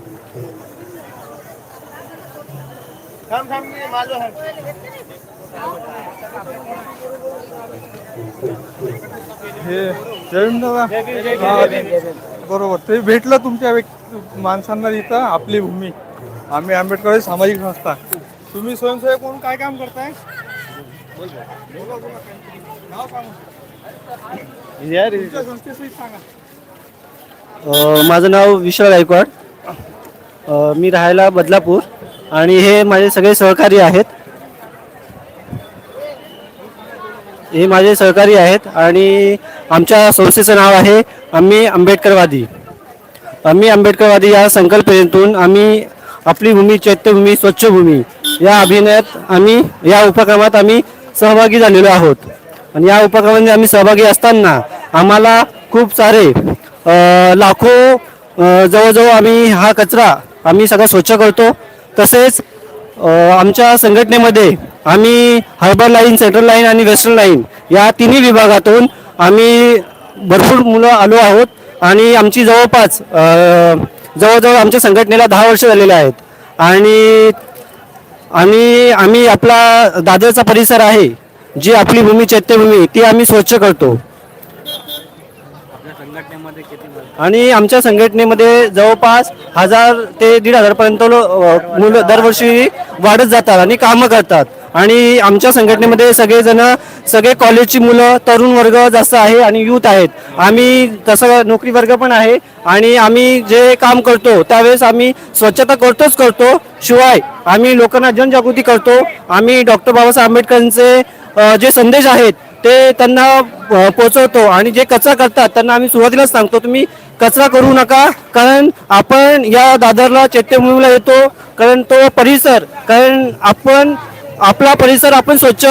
हे बरोबर ते भेटलं तुमच्या माणसांना इथं आपली भूमी. आम्ही आंबेडकर सामाजिक संस्था. तुम्ही स्वयंसेवक म्हणून काय काम करताय? नाव सांगा. तुमच्या संस्थेसहित सांगा. माझं नाव विशाल गायकवाड. मी राहायला बदलापूर आणि हे माझे सगळे सहकारी आहेत. हे माझे सहकारी आहेत आणि आमच्या संस्थेचं नाव आहे आम्ही आंबेडकरवादी. आम्ही आंबेडकरवादी या संकल्पनेतून आम्ही आपली भूमी चैत्यभूमी स्वच्छभूमी या अभियानात या उपक्रमात आम्ही सहभागी झालेलो आहोत. आणि या उपक्रमामध्ये आम्ही सहभागी असताना आम्हाला खूप सारे लाखो जवळजवळ आम्ही हा कचरा आम्ही सगळा स्वच्छ करतो. तसेच आमच्या संघटनेमध्ये आम्ही हार्बर लाईन, सेंट्रल लाईन आणि वेस्टर्न लाईन या तिन्ही विभागातून आम्ही भरपूर मुलं आलो आहोत. आणि आमची जवळजवळ आमच्या संघटनेला 10 वर्ष झालेले आहेत. आणि आम्ही आपला दादरचा परिसर आहे जी आपली भूमी चैत्यभूमी ती आम्ही स्वच्छ करतो. आणि आमच्या संघटनेमध्ये जवळपास 1000 ते 1500 पर्यंत मुलं दरवर्षी वाढत जातात आणि कामं करतात. आणि आमच्या संघटनेमध्ये सगळे कॉलेजची मुलं, तरुण वर्ग जास्त आहे आणि यूथ आहेत. आम्ही तसं नोकरी वर्ग पण आहे. आणि आम्ही जे काम करतो त्यावेळेस आम्ही स्वच्छता करतो. शिवाय आम्ही लोकांना जनजागृती करतो. आम्ही डॉक्टर बाबासाहेब आंबेडकरांचे जे संदेश आहेत ते त्यांना पोहोचवतो. आणि जे कचरा करतात त्यांना आम्ही सुरुवातीलाच सांगतो तुम्ही कचरा करू नका. कारण आपण या दादरला चैत्यभूमीला येतो कारण आपला परिसर आपण स्वच्छ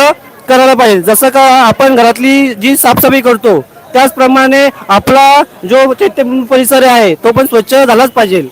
करायला पाहिजे. जसं का आपण घरातली जी साफसफाई करतो त्याचप्रमाणे आपला जो चैत्यभूमी परिसर आहे तो पण स्वच्छ झालाच पाहिजे.